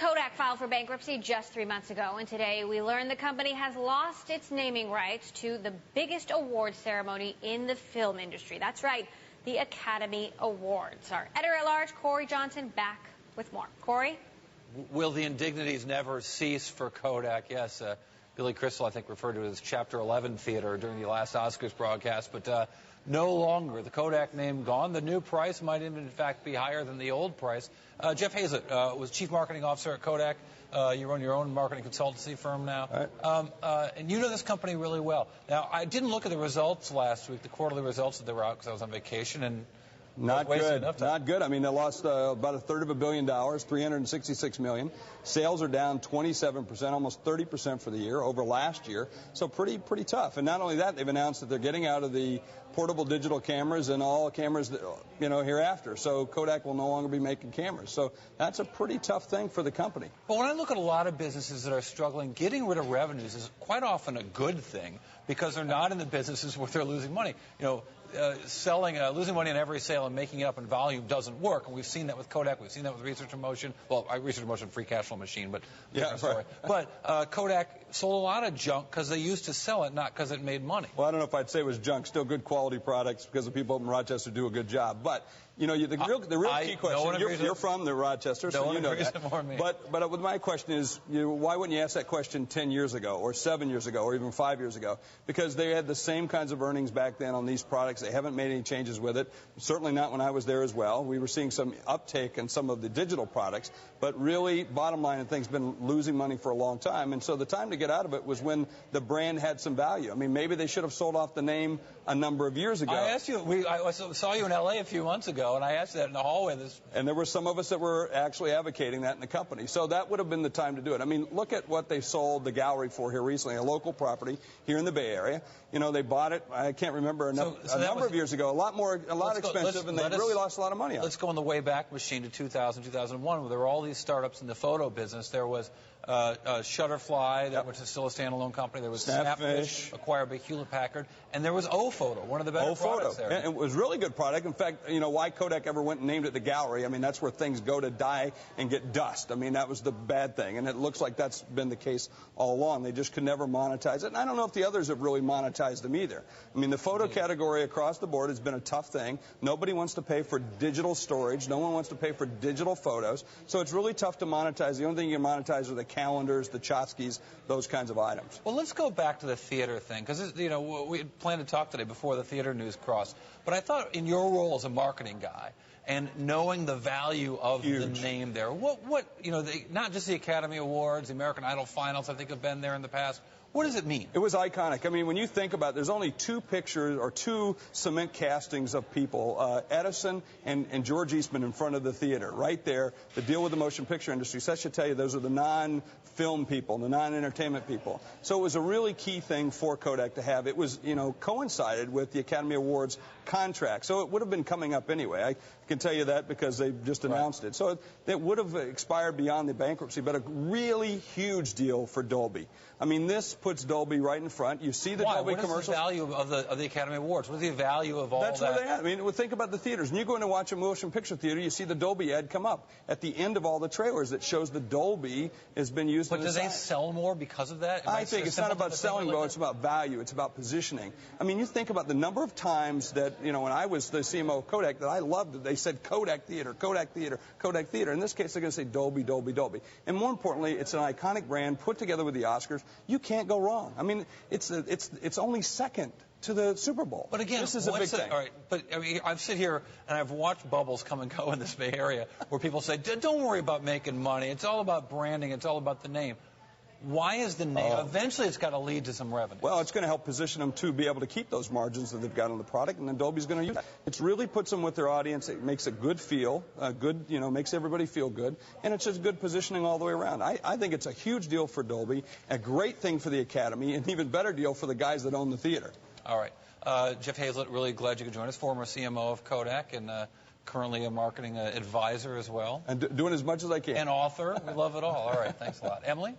Kodak filed for bankruptcy just 3 months ago, and today we learned the company has lost its naming rights to the biggest awards ceremony in the film industry. That's right, the Academy Awards. Our editor-at-large, Corey Johnson, back with more. Corey? Will the indignities never cease for Kodak? Yes. Billy Crystal, I think, referred to it as Chapter 11 theater during the last Oscars broadcast, but no longer. The Kodak name gone. The new price might in fact be higher than the old price. Jeff Hayzlett was Chief Marketing Officer at Kodak. You run your own marketing consultancy firm now. Right. And you know this company really well. Now, I didn't look at the results last week, the quarterly results that they were out because I was on vacation, and not good. Not good. I mean, they lost about $1/3 billion, $366 million. Sales are down 27%, almost 30% for the year over last year. So pretty tough. And not only that, they've announced that they're getting out of the portable digital cameras and all cameras that, hereafter. So Kodak will no longer be making cameras. So that's a pretty tough thing for the company. But when I look at a lot of businesses that are struggling, getting rid of revenues is quite often a good thing because they're not in the businesses where they're losing money. Losing money on every sale and making it up in volume doesn't work. And we've seen that with Kodak. We've seen that with Research in Motion. Well, Research in Motion, free cash flow machine, but yeah, story. Right. But Kodak sold a lot of junk because they used to sell it, not because it made money. Well, I don't know if I'd say it was junk. Still good quality products because the people up in Rochester do a good job. But the real key question. You're from the Rochester, so you know that. But my question is, why wouldn't you ask that question 10 years ago, or 7 years ago, or even 5 years ago? Because they had the same kinds of earnings back then on these products. They haven't made any changes with it. Certainly not when I was there as well. We were seeing some uptake in some of the digital products, but really, bottom line, the thing's been losing money for a long time. And so the time to get out of it was when the brand had some value. I mean, maybe they should have sold off the name a number of years ago. I asked you. I saw you in L.A. a few months ago, and I asked you that in the hallway. And there were some of us that were actually advocating that in the company. So that would have been the time to do it. I mean, look at what they sold the gallery for here recently, a local property here in the Bay Area. They bought it, I can't remember, a number of years ago, a lot expensive, and they really lost a lot of money on it. Let's go on the way back machine to 2000, 2001, where there were all these startups in the photo business. There was Shutterfly, which is still a standalone company. There was Snapfish, acquired by Hewlett-Packard, and there was O-Photo, one of the better products there. And it was a really good product. In fact, why Kodak ever went and named it the gallery, I mean, that's where things go to die and get dust. I mean, that was the bad thing, and it looks like that's been the case all along. They just could never monetize it, and I don't know if the others have really monetized them either. I mean, the photo category across the board has been a tough thing. Nobody wants to pay for digital storage. No one wants to pay for digital photos, so it's really tough to monetize. The only thing you can monetize are the calendars, the tchotchkes, those kinds of items. Well, let's go back to the theater thing, because we had planned to talk today before the theater news crossed. But I thought in your role as a marketing guy and knowing the value of the name there, not just the Academy Awards, the American Idol finals, I think have been there in the past. What does it mean? It was iconic. I mean, when you think about it, there's only two pictures or two cement castings of people, Edison and George Eastman in front of the theater, right there, the deal with the motion picture industry. So that should tell you those are the non-film people, the non-entertainment people. So it was a really key thing for Kodak to have. It was, coincided with the Academy Awards contract. So it would have been coming up anyway. I can tell you that because they just announced it. So it would have expired beyond the bankruptcy, but a really huge deal for Dolby. I mean, this puts Dolby right in front. You see the Dolby commercials. What is the value of the Academy Awards? What is the value of all that? That's where they are. I mean, think about the theaters. When you go in to watch a motion picture theater, you see the Dolby ad come up at the end of all the trailers that shows the Dolby has been used. But do they sell more because of that? I think it's not about selling, though. It's about value. It's about positioning. I mean, you think about the number of times that, when I was the CMO of Kodak, that I loved it. They said Kodak Theater, Kodak Theater, Kodak Theater. In this case, they're going to say Dolby, Dolby, Dolby. And more importantly, it's an iconic brand put together with the Oscars. You can't go wrong. I mean, it's only second to the Super Bowl. But again, this is a big thing. All right, but I mean, I've sit here and I've watched bubbles come and go in this Bay Area where people say, "Don't worry about making money. It's all about branding. It's all about the name." Why is the name? Eventually, it's got to lead to some revenue. Well, it's going to help position them to be able to keep those margins that they've got on the product, and then Dolby's going to use that. It really puts them with their audience. It makes a good feel, makes everybody feel good, and it's just good positioning all the way around. I think it's a huge deal for Dolby, a great thing for the Academy, and an even better deal for the guys that own the theater. All right. Jeff Hayzlett, really glad you could join us, former CMO of Kodak and currently a marketing advisor as well. And doing as much as I can. And author. We love it all. All right. Thanks a lot. Emily?